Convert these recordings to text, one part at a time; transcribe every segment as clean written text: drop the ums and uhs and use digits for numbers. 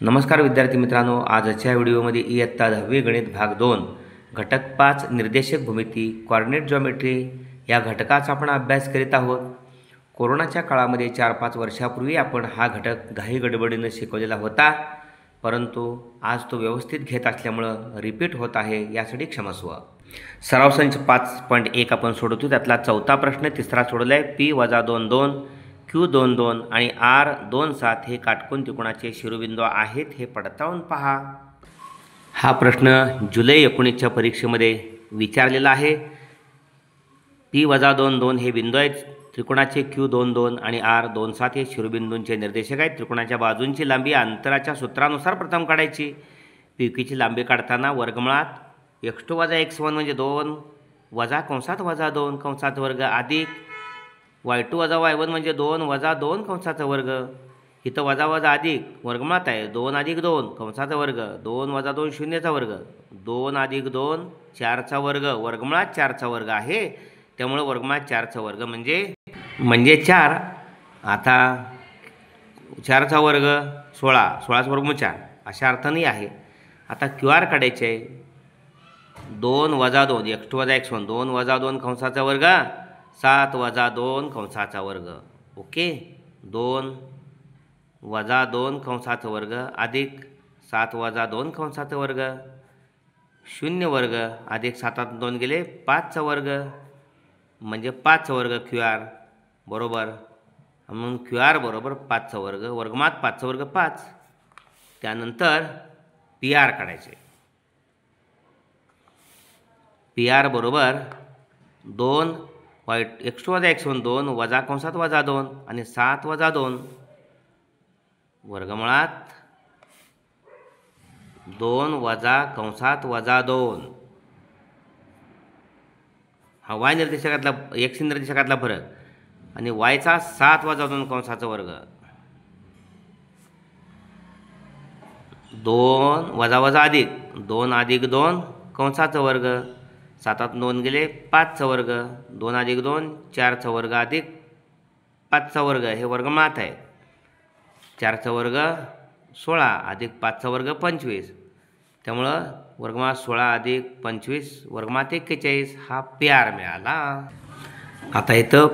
नमस्कार विद्यार्थी मित्रांनो, आजच्या व्हिडिओमध्ये इयत्ता 10वी गणित भाग 2 घटक 5 निर्देशक भूमिती कोऑर्डिनेट जॉमेट्री या घटकाचा आपण अभ्यास करीत आहोत। कोरोनाच्या काळामध्ये 4-5 वर्षापूर्वी आपण हा घटक घाई गडबडीने शिकवलेला होता, परंतु आज तो व्यवस्थित घेत असल्यामुळे रिपीट होत आहे, यासाठी क्षमस्व। सराव संच 5.1 आपण सोडवतो। त्यातला चौथा प्रश्न तिसरा सोडलाय। P-2 Q22 आणि R27 हे काटकोन त्रिकोणाचे शिरोबिंदू आहेत, हे पडताळून पहा। हा प्रश्न जुलै 19च्या परीक्षेमध्ये विचारलेला आहे। P-22 हे बिंदू आहेत त्रिकोणाचे Q22 आणि R27 हे शिरोबिंदूंचे निर्देशक आहेत। त्रिकोणाच्या बाजूंची लांबी अंतराच्या सूत्रानुसार प्रथम काढायची। PQची लांबी काढताना वर्गमुळात x2 - x1 म्हणजे 2 वजा कंसात वजा 2 कंसात वर्ग अधिक y2 - y1 म्हणजे 2 वजा 2 कंसाचा वर्ग। इथं वजा वजा अधिक वर्गमुळात आहे 2 + 2 कंसाचा वर्ग 2 वजा 2 शून्यचा वर्ग 2 + 2 4चा वर्ग वर्गमुळात 4चा वर्ग आहे, त्यामुळे वर्गमुळात 4चा वर्ग म्हणजे 4। आता 4चा वर्ग 16 16चा वर्गमूळ 4 अशा अर्थाने आहे। आता QR काढायचे आहे। 2 वजा 2 x2 - x1 2 वजा 2 कंसाचा वर्ग 7 वजा 2 कंसाचा वर्ग। ओके, 2 वजा 2 कंसाचा वर्ग अधिक 7 वजा 2 कंसाचा वर्ग 0 वर्ग अधिक 7 - 2 गेले 5चा वर्ग म्हणजे 5चा वर्ग QR बरोबर। म्हणून QR बरोबर 5चा वर्ग वर्गमुळात 5चा वर्ग 5। त्यानंतर PR काढायचे। PR बरोबर 2 x2 - x1 2 वजा कंसात वजा 2 आणि 7 वजा 2 वर्गमुळात 2 वजा कंसात वजा 2 हा y निर्देशकातला x निर्देशकातला फरक आणि yचा 7 वजा 2 कंसाचा वर्ग 2 वजा वजा अधिक 2 + 2 कंसाचा वर्ग 7 - 2 गेले 5चा वर्ग 2 + 2 4चा वर्ग अधिक 5चा वर्ग हे वर्गमुळात आहे 4चा वर्ग 16 अधिक 5चा वर्ग 25, त्यामुळं वर्गमुळात 16 अधिक 25 वर्गमुळात 41 हा PR मिळाला। आता इथं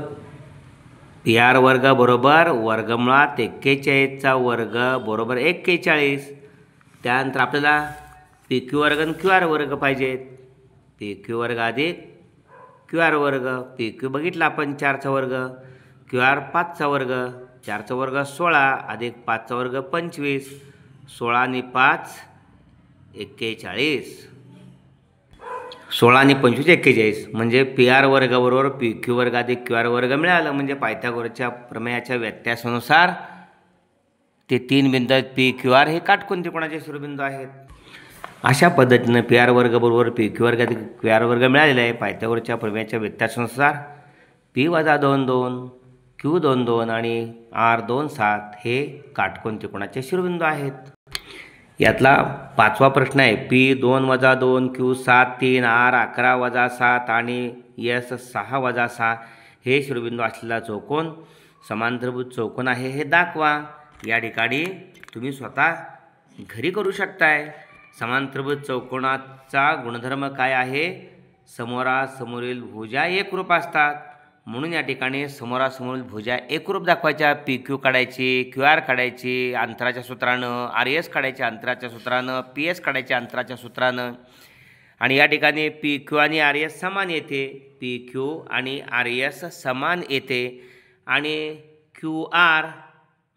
PR वर्ग बरोबर वर्गमुळात 41चा वर्ग बरोबर 41। त्यानंतर आपल्याला PQ वर्ग आणि QR वर्ग पाहिजेत। PQ वर्ग अधिक QR वर्ग। PQ बघितला आपण 4चा वर्ग, QR 5चा वर्ग 4चा वर्ग 16 अधिक 5चा वर्ग 25 16 आणि 5 41 16 आणि 25 41 म्हणजे PR वर्ग बरोबर PQ वर्ग अधिक QR वर्ग मिळालं। म्हणजे पायथागोरसच्या प्रमेयाच्या व्यत्यासानुसार ते 3 बिंदू आहेत PQR हे काटकोन त्रिकोणाचे शिरोबिंदू आहेत। अशा पद्धतीने PR वर्ग बरोबर PQ वर्ग अधिक QR वर्ग मिळालेला आहे। पायथागोरसच्या प्रमेयाच्या व्यत्यासानुसार P-2 Q22 आणि R27 हे काटकोन त्रिकोणाचे शिरोबिंदू आहेत। यातला 5वा प्रश्न आहे। P2 - 2 Q73 R11 - 7 आणि S6 - 6 हे शिरोबिंदू असलेला चौकोन समांतरभुज चौकोन आहे, हे दाखवा। या ठिकाणी तुम्ही स्वतः घरी करू शकताय। समांतरभुज चौकोनाचा गुणधर्म काय आहे? समोरासमोरील भुजा एकरूप असतात, म्हणून या ठिकाणी समोरासमोरील भुजा एकरूप दाखवायच्या। PQ काढायची, QR काढायची अंतराच्या सूत्रानं, RS काढायचे अंतराच्या सूत्रानं, PS काढायचे अंतराच्या सूत्रानं आणि या ठिकाणी PQ आणि RS समान येते। PQ आणि RS समान येते आणि QR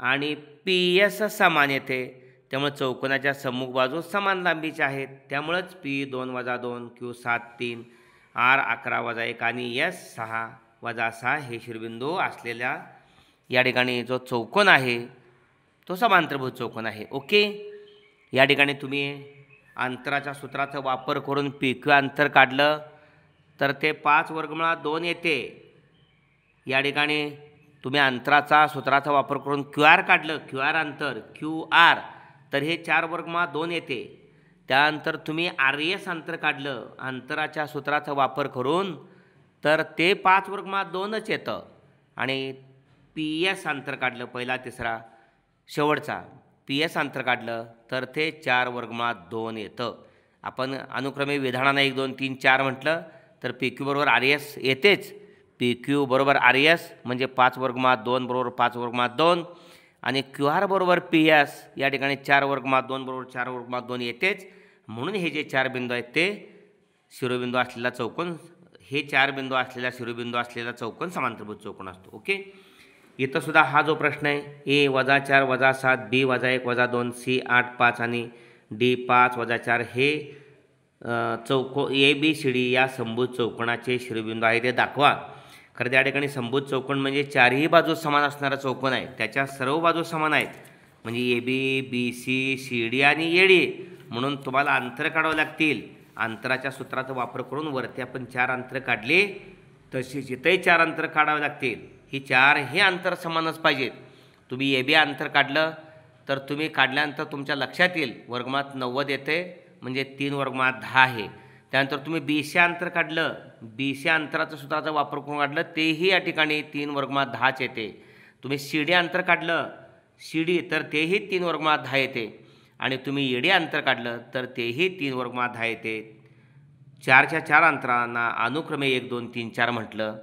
आणि PS समान येते, त्यामुळे चौकोनाच्या सम्मुख बाजू समान लांबीच्या आहेत। त्यामुळेच P2 - 2 Q73 R11 - 1 आणि S6 - 6 हे शिरोबिंदू असलेल्या या ठिकाणी जो चौकोन आहे तो समांतरभुज चौकोन आहे। ओके, या ठिकाणी तुम्ही अंतराच्या सूत्राचा वापर करून PQ अंतर काढलं तर ते 5 वर्गमुळात 2 येते। या ठिकाणी तुम्ही अंतराचा सूत्राचा वापर करून QR काढलं, QR अंतर QR तर हे 4 वर्गमुळात 2 येते। त्यानंतर तुम्ही RS अंतर काढलं अंतराच्या सूत्राचा वापर करून तर ते 5 वर्गमुळात 2च येतं आणि PS अंतर काढलं पहिला तिसरा शेवटचा पी एस अंतर काढलं तर ते 4 वर्गमुळात 2 येतं. आपण अनुक्रमे विधानानं 1 2 3 4 म्हटलं तर पी क्यू बरोबर आर एस येतेच. पी क्यू बरोबर आर एस म्हणजे 5 वर्गमुळात 2 बरोबर 5 वर्गमुळात 2 आणि क्यू आर बरोबर पी एस या ठिकाणी 4 वर्गमुळात 2 बरोबर 4 वर्गमुळात 2 येतेच. म्हणून हे जे 4 बिंदू आहेत ते शिरोबिंदू असलेला चौकोन, हे 4 बिंदू असलेला शिरोबिंदू असलेला चौकोन समांतरभुज चौकोन असतो. ओके. इथं सुद्धा हा जो प्रश्न आहे ए -4 -7 बी -1 -2 सी 8 5 आणि डी 5 -4 हे ए बी सी डी या समभुज चौकोनाचे शिरोबिंदू आहे ते दाखवा. खरं त्या ठिकाणी समभुज चौकोन म्हणजे चारही बाजू समान असणारा चौकोन आहे. त्याच्या सर्व बाजू समान आहेत म्हणजे A B B C C D आणि ए डी. म्हणून तुम्हाला अंतर काढावं लागतील. अंतराच्या सूत्राचा वापर करून वरती आपण 4 अंतर काढले तशीच इथंही 4 अंतर काढावे लागतील. ही 4 हे अंतर समानच पाहिजेत. तुम्ही ए बी अंतर काढलं तर तुम्ही काढल्यानंतर तुमच्या लक्षात येईल वर्गमुळात 90 येते म्हणजे 3 वर्गमुळात 10 आहे. त्यानंतर तुम्ही बी सी अंतर काढलं, बी सी अंतराचा सूत्राचा वापर करून काढलं तेही या ठिकाणी 3 वर्गमुळात 10च येते. तुम्ही सी डी अंतर काढलं सी डी तर तेही 3 वर्गमुळात 10 येते आणि तुम्ही ए डी अंतर काढलं तर तेही 3 वर्गमुळात 10 येते. 4च्या 4 अंतरांना अनुक्रमे 1 2 3 4 म्हटलं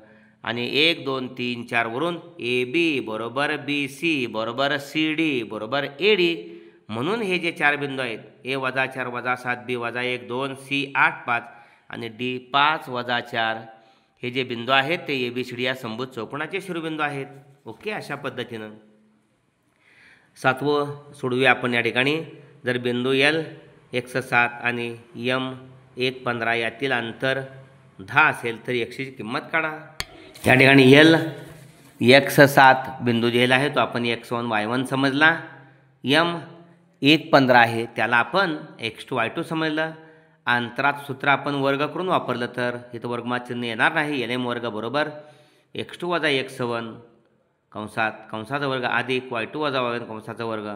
आणि 1 2 3 4 वरून ए बी बरोबर बी सी बरोबर सी डी बरोबर ए डी. म्हणून हे जे 4 बिंदू आहेत ए -4 -7 बी -1 2 सी 8 5 आणि डी 5 -4 हे जे बिंदू आहेत ते ए बी सी डी या समभुज चौकोनाचे शिरोबिंदू आहेत. ओके. अशा पद्धतीनं 7वं सोडवूया आपण या ठिकाणी. जर बिंदू एल x7 आणि एम 1 15 यातील अंतर 10 असेल तर एक्सची किंमत काढा. या ठिकाणी एल x7 बिंदू दिलेला आहे तो आपण x1 y1 समजला. एम 1 15 आहे त्याला आपण x2 y2 समजलं. अंतरात सूत्र आपण वर्ग करून वापरलं तर इथं वर्गमुळात चिन्ह येणार नाही. एल एम वर्ग बरोबर x2 - x1 कंसाचा वर्ग अधिक y2 - y1 कंसाचा वर्ग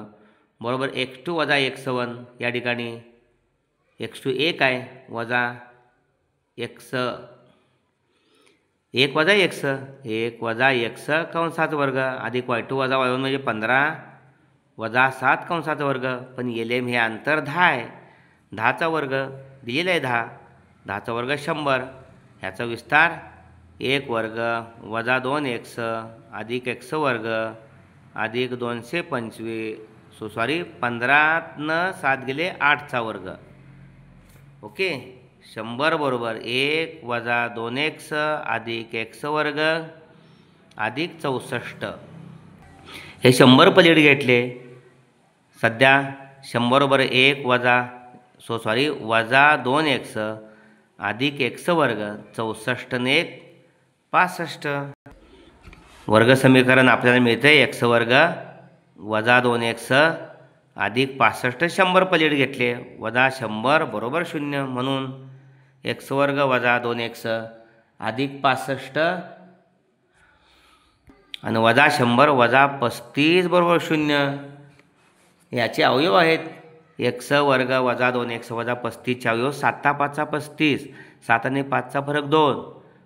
बरोबर x2 - x1 या ठिकाणी x2 1 आहे वजा x 1 वजा x 1 वजा x कंसाचा वर्ग अधिक y2 - y1 म्हणजे 15 वजा 7 कंसाचा वर्ग. पण एल एम हे अंतर 10 आहे. 10चा वर्ग दिलेला आहे 10चा वर्ग 100. ह्याचा विस्तार 1 वर्ग वजा 2x अधिक x वर्ग अधिक 225 15 7 गेले 8चा वर्ग. ओके. 100 बरोबर 1 वजा 2x अधिक x वर्ग अधिक 64. हे 100 पलीकडे घेतले. सध्या 100 बरोबर 1 वजा 2x अधिक x वर्ग 64 ने 1 65. वर्ग समीकरण आपल्याला मिळते x वर्ग वजा 2x अधिक 65. 100 पलीकडे घेतले वजा 100 बरोबर 0 म्हणून x वर्ग वजा 2x अधिक 65 आणि वजा 100 वजा 35 बरोबर 0. याचे अवयव आहेत x वर्ग वजा 2x वजा 35चे अवयव 7 5 35 7 आणि 5चा फरक 2.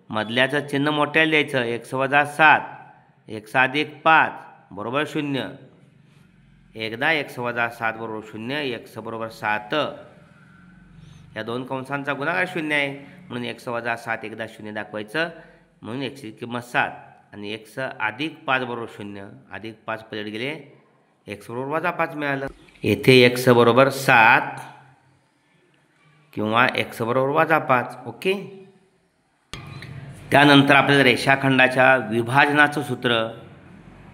मधल्याचं चिन्ह मोठ्याला द्यायचं x वजा 7 x अधिक 5 बरोबर 0. एकदा x वजा 7 बरोबर 0 x बरोबर 7 या दोन कंसांचा गुणाकार 0 आहे म्हणून x वजा 7 एकदा 0 दाखवायचं म्हणून x ची किंमत 7 आणि x अधिक 5 बरोबर 0 अधिक 5 पलीकडे गेले x बरोबर वजा 5 मिळालं. येथे x बरोबर 7 किंवा x बरोबर वजा 5. ओके. त्यानंतर आपल्याला रेषाखंडाच्या विभाजनाचं सूत्र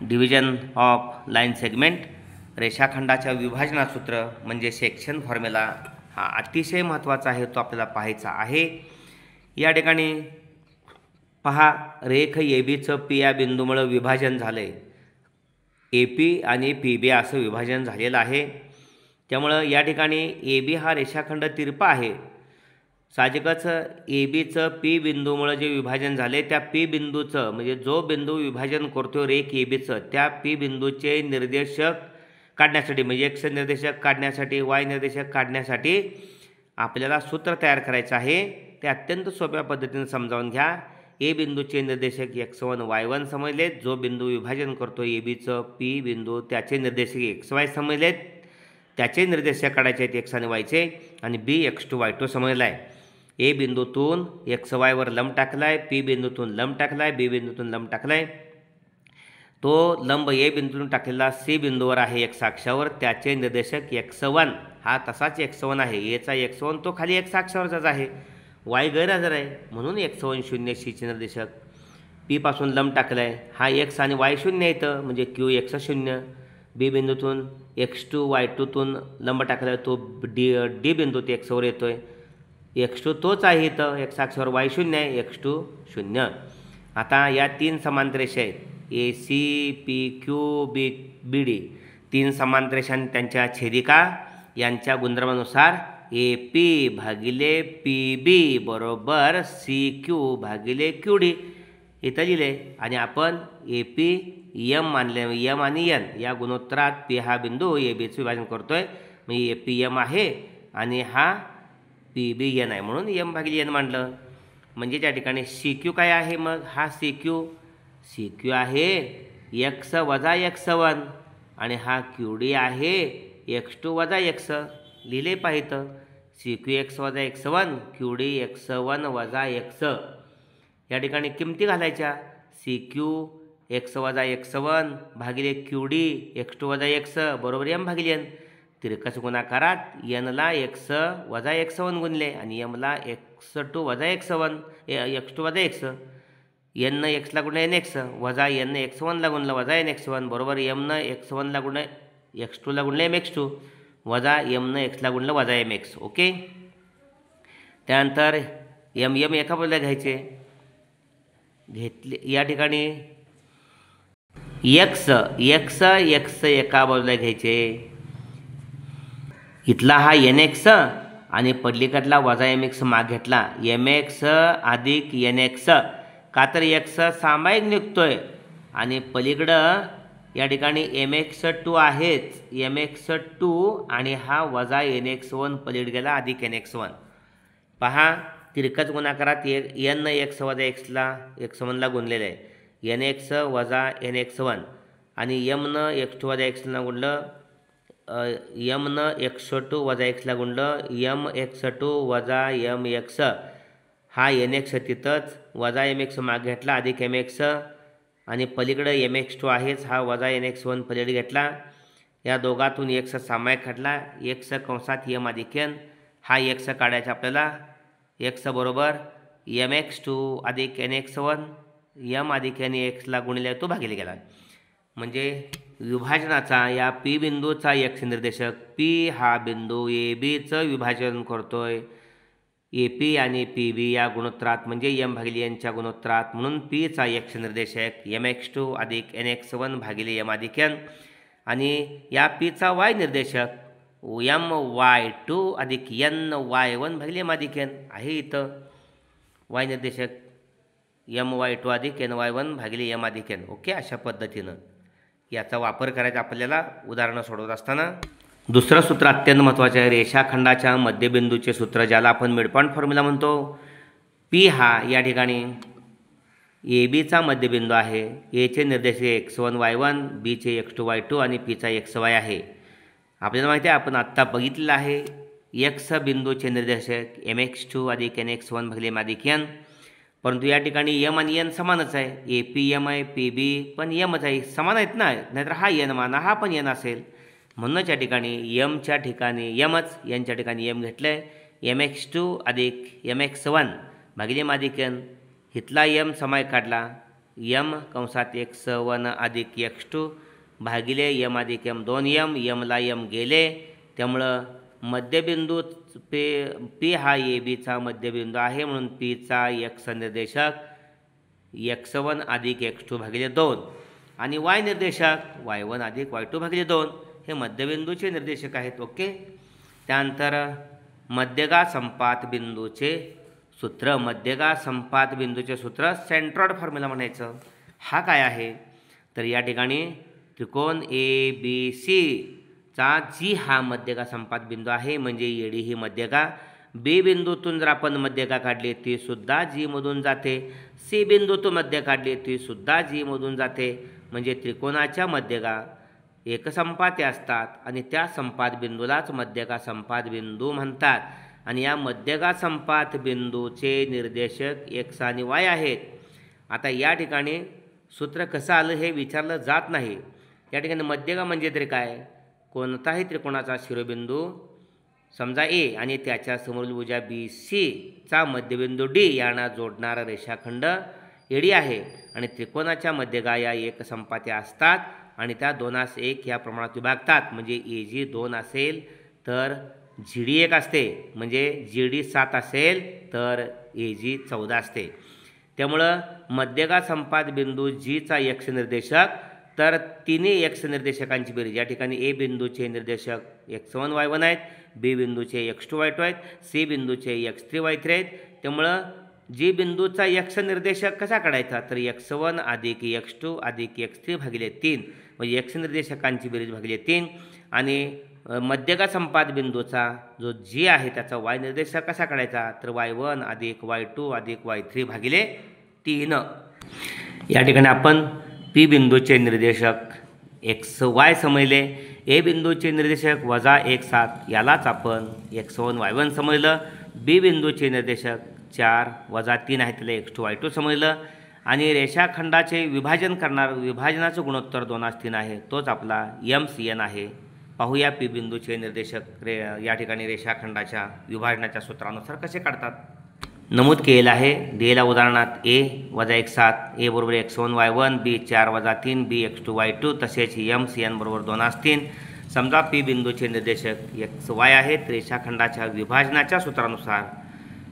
डिव्हिजन ऑफ लाईन सेगमेंट रेषाखंडाच्या विभाजनाचं सूत्र म्हणजे सेक्शन फॉर्म्युला हा अतिशय महत्त्वाचा आहे तो आपल्याला पाहायचा आहे. या ठिकाणी पहा रेख ए बीचं पी या बिंदूमुळे विभाजन झालं आहे. ए पी आणि पी बी असं विभाजन झालेलं आहे. त्यामुळं या ठिकाणी ए बी हा रेषाखंड तिरपा आहे. साहजिकच ए बीचं पी बिंदूमुळे जे विभाजन झाले त्या पी बिंदूचं म्हणजे जो बिंदू विभाजन करतो रेख ए बीचं त्या पी बिंदूचे निर्देशक काढण्यासाठी म्हणजे एक्स निर्देशक काढण्यासाठी वाय निर्देशक काढण्यासाठी आपल्याला सूत्र तयार करायचं आहे. ते अत्यंत सोप्या पद्धतीने समजावून घ्या. ए बिंदूचे निर्देशक x1 y1 समजलेत. जो बिंदू विभाजन करतो ए बीचं पी बिंदू त्याचे निर्देशक xy समजलेत. त्याचे निर्देशक काढायचे आहेत एक्स आणि वायचे, आणि बी x2y2 समजला आहे. ए बिंदूतून एक्स वायवर लंब टाकला आहे, पी बिंदूतून लंब टाकला आहे, बी बिंदूतून लंब टाकला आहे. तो लंब ए बिंदूतून टाकलेला सी बिंदूवर आहे एक्स अक्षावर, त्याचे निर्देशक x1 हा तसाच x1 आहे. एचा x1 तो खाली एक्स अक्षावरचाच आहे, वाय गैरहजर आहे म्हणून x1 0 सीचे निर्देशक. पी पासून लंब टाकला आहे, हा एक्स आणि वाय 0 येतं म्हणजे क्यू x 0. बी बिंदूतून x2y2तून लंब टाकला आहे, तो डी बिंदूत एक्सवर येतो आहे. x2 तोच आहे इथं एक्स अक्षावर, वाय 0 आहे, x2 0. आता या 3 समांतर रेषा आहेत ए सी पी क्यू बी डी, 3 समांतर रेषा त्यांच्या छेदिका यांच्या गुणधर्मानुसार ए पी भागिले पी बी बरोबर सी क्यू भागिले क्यू डी इथं लिहिले. आणि आपण ए पी यम मानले, यम आणि एन या गुणोत्तरात पी हा बिंदू ए बीचं विभाजन करतो आहे, म्हणजे ए पी यम आहे आणि हा पी बी एन आहे म्हणून यम भागिले एन मांडलं. म्हणजे त्या ठिकाणी सी क्यू काय आहे, मग हा सी क्यू आहे एक्स वजा x1 आणि हा क्यू डी आहे x2 वजा x. लिहिले पाहिजे सी क्यू एक्स वजा x1, क्यू डी x1 वजा x. या ठिकाणी किमती घालायच्या. सी क्यू एक्स वजा x1 भागिले क्यू डी x2 वजा x बरोबर एम भागिले एन. तिरकस गुणाकारात एनला x वजा x1 गुणले आणि एमला x2 वजा x2 वजा x. एननं एक्सला गुणलं एन एक्स वजा एननं x1ला गुणलं वजा एन x1 बरोबर एमनं x1ला गुणलं x2ला गुणलं एम x2 वजा एमनं एक्सला गुणलं वजा एम एक्स. ओके. त्यानंतर एम एका बाजूला घ्यायचे, घेतले या ठिकाणी एक्स एका बाजूला घ्यायचे. इथला हा एन एक्स आणि पडलीकडला वजा एम एक्स माग घेतला, एम एक्स अधिक एन एक्स. का तर एक्स सामायिक निघतोय आणि पलीकडं या ठिकाणी एम एक्स 2 आहेच, एम एक्स 2 आणि हा वजा एन एक्स 1 पलीकडे गेला अधिक एन एक्स 1. पहा तिरकस गुणाकारात एन एक्स वजा एक्सला x1ला गुणलेलं आहे, एन एक्स वजा एन एक्स 1 आणि एमनं x2 वजा एक्सला गुणलं, एमनं x2 वजा एक्सला गुणलं, एम x2 वजा एम एक्स. हा एन एक्स तिथंच वजा एम एक्स माग घेतला अधिक एम एक्स आणि पलीकडं एम एक्स 2 आहेच, हा वजा एन एक्स 1 पलीकडे घेतला. या दोघातून एक्स सामायिक काढला, एक्स कंसात एम अधिक एन. हा एक्स काढायचा आपल्याला, एक्स बरोबर एम एक्स 2 अधिक एन एक्स 1 एम अधिक एन एक्सला गुणिले तो भागिले गेला. म्हणजे विभाजनाचा या पी बिंदूचा एक्स निर्देशक, पी हा बिंदू ए बीचं विभाजन करतोय ए पी आणि पी बी या गुणोत्तरात म्हणजे एम भागिले एनच्या गुणोत्तरात, म्हणून पीचा एक्स निर्देशक एम एक्स 2 अधिक एन एक्स 1 भागिले एम अधिक एन. आणि या पीचा वाय निर्देशक एम वाय 2 अधिक एन वाय 1 भागिले एम अधिक एन आहे. इथं वाय निर्देशक एम वाय 2 अधिक एन वाय 1 भागिले एम अधिक एन. ओके. अशा पद्धतीनं याचा वापर करायचा आपल्याला उदाहरणं सोडवत असताना. दुसरं सूत्र अत्यंत महत्त्वाचं आहे, रेषाखंडाच्या मध्यबिंदूचे सूत्र, ज्याला आपण मिडपॉईंट फॉर्म्युला म्हणतो. पी हा या ठिकाणी ए बीचा मध्यबिंदू आहे, एचे निर्देशक x1 y1, बीचे x2 y2 आणि पीचा xy आहे. आपल्याला माहिती आहे, आपण आत्ता बघितलेलं आहे, एक्स बिंदूचे निर्देशक एम एक्स 2 अधिक एन एक्स 1 भागिले एम अधिक एन. परंतु या ठिकाणी एम आणि एन समानच आहे, ए पी एम आहे, पी बी पण एमच आहे, समान आहेत ना, नाहीतर हा एन माना हा पण एन असेल. म्हणूनच या ठिकाणी एमच्या ठिकाणी एमच, एनच्या ठिकाणी एम घेतलं आहे. एम एक्स 2 अधिक एम एक्स 1 भागिले एम अधिक एन. इथला एम समाय काढला, एम कंसात x1 अधिक x2 भागिले एम अधिक एम 2 एम, एमला एम गेले, त्यामुळं मध्यबिंदू पी हा ए बीचा मध्यबिंदू आहे म्हणून पीचा एक्स निर्देशक x1 अधिक x2 भागिले 2 आणि वाय निर्देशक y1 अधिक y2 भागिले 2 हे मध्यबिंदूचे निर्देशक आहेत. ओके. त्यानंतर मध्यगा संपात बिंदूचे सूत्र, मध्यगा संपात बिंदूचे सूत्र सेंट्रॉइड फॉर्म्युला म्हणायचं. हा काय आहे तर या ठिकाणी त्रिकोण ए बी सी चा जी हा मध्यगा संपात बिंदू आहे, म्हणजे एडी ही मध्यगा. बी बिंदूतून जर आपण मध्यगा काढली ती सुद्धा जी मधून जाते, सी बिंदूतून मध्य काढली ती सुद्धा जी मधून जाते. म्हणजे त्रिकोणाच्या मध्यगा एकसंपाती असतात आणि त्या संपात बिंदूलाच मध्यका संपात बिंदू म्हणतात. आणि या मध्यका संपात बिंदूचे निर्देशक x आणि y आहेत. आता या ठिकाणी सूत्र कसं आलं हे विचारलं जात नाही. या ठिकाणी मध्यका म्हणजे तरी काय, कोणताही त्रिकोणाचा शिरोबिंदू समजा ए आणि त्याच्या समोरील भुजा बी सी चा मध्यबिंदू डी यांना जोडणारा रेषाखंड एडी आहे. आणि त्रिकोणाच्या मध्यका या एकसंपात्या असतात आणि त्या 2:1 या प्रमाणात विभागतात. म्हणजे ए जी 2 असेल तर जी डी 1 असते, म्हणजे जी डी 7 असेल तर ए जी 14 असते. त्यामुळं मध्यका संपात बिंदू जीचा एक्स निर्देशक तर तिन्ही एक्स निर्देशकांची बेरीज, या ठिकाणी ए बिंदूचे निर्देशक x1 y1 आहेत, बी बिंदूचे x2 y2 आहेत, सी बिंदूचे x3 y3 आहेत. त्यामुळं जी बिंदूचा एक्स निर्देशक कसा काढायचा तर x1 अधिक x2 अधिक x3 भागिले 3, म्हणजे एक्स निर्देशकांची बेरीज भागिले 3. आणि मध्यका संपात बिंदूचा जो जी आहे त्याचा वाय निर्देशक कसा काढायचा तर y1 अधिक y2 अधिक y3 भागिले 3. या ठिकाणी आपण पी बिंदूचे निर्देशक xy समजले, ए बिंदूचे निर्देशक -1 यालाच आपण x1 y1 समजलं, बी बिंदूचे निर्देशक 4 - 3 आहे त्याला x2 y2 समजलं. आणि रेषाखंडाचे विभाजन करणार विभाजनाचं गुणोत्तर 2:3 आहे, तोच आपला MCN आहे. पाहूया पी बिंदूचे निर्देशक या ठिकाणी रेषाखंडाच्या विभाजनाच्या सूत्रानुसार कसे काढतात. नमूद केलेलं आहे. दिलेल्या उदाहरणात a - 1 a बरोबर x1 y1, b 4 - 3 b x2 y2 तसेच MCN बरोबर 2:3. समजा पी बिंदूचे निर्देशक xy आहेत. रेषाखंडाच्या विभाजनाच्या सूत्रानुसार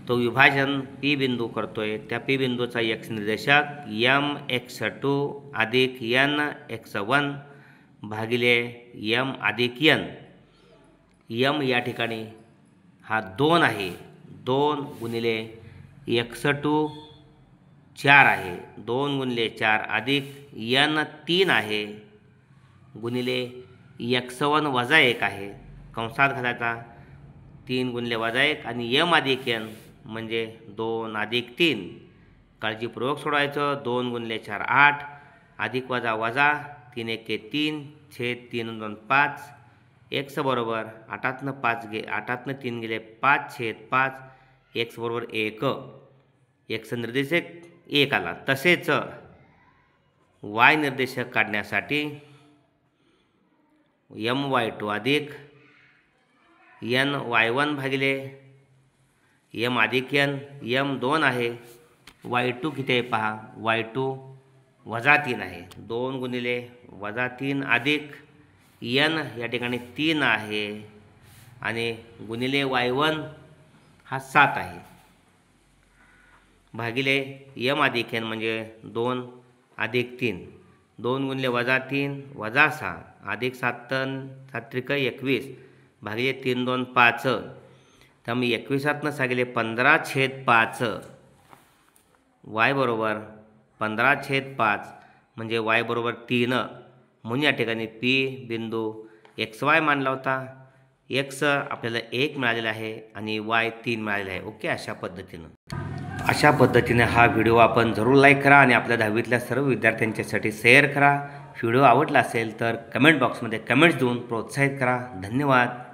तो विभाजन पी बिंदू करतोय. त्या पी बिंदूचा x निर्देशक mx2 अधिक nx1 भागिले m अधिक n. m या ठिकाणी हा 2 आहे, 2 गुणिले x2 4 आहे, 2 गुणिले 4 अधिक n 3 आहे गुणिले x1 -1 आहे, कंसात घालायचा 3 गुणिले -1 आणि m अधिक n म्हणजे 2 अधिक 3. काळजीपूर्वक सोडवायचं. 2 गुणिले 4 8 अधिक वजा 3 1 3 छेद 3 2 5. x बरोबर 8 3 गेले 5 छेद 5, x बरोबर 1. x निर्देशक 1 आला. तसेच y निर्देशक काढण्यासाठी my2 अधिक ny1 भागिले m अधिक n. m 2 आहे, y2 किती आहे पहा, y2 -3 आहे, 2 गुणिले -3 अधिक n या ठिकाणी 3 आहे आणि गुणिले y1 हा 7 आहे भागिले m अधिक n म्हणजे 2 अधिक 3, 2 गुणिले -3 -6 अधिक 7 7 त्रिक 21 भागिले 3 2 5. त्यामुळे 21 सांगितले 15/5. y बरोबर 15/5 म्हणजे y बरोबर 3. म्हणून या ठिकाणी पी बिंदू xy मानला होता. x आपल्याला 1 मिळालेला आहे आणि y 3 मिळालेला आहे. ओके, अशा पद्धतीने हा व्हिडिओ आपण जरूर लाईक करा आणि आपल्या 10वीतल्या सर्व विद्यार्थ्यांच्यासाठी शेअर करा. व्हिडिओ आवडला असेल तर कमेंट बॉक्समध्ये कमेंट्स देऊन प्रोत्साहित करा. धन्यवाद.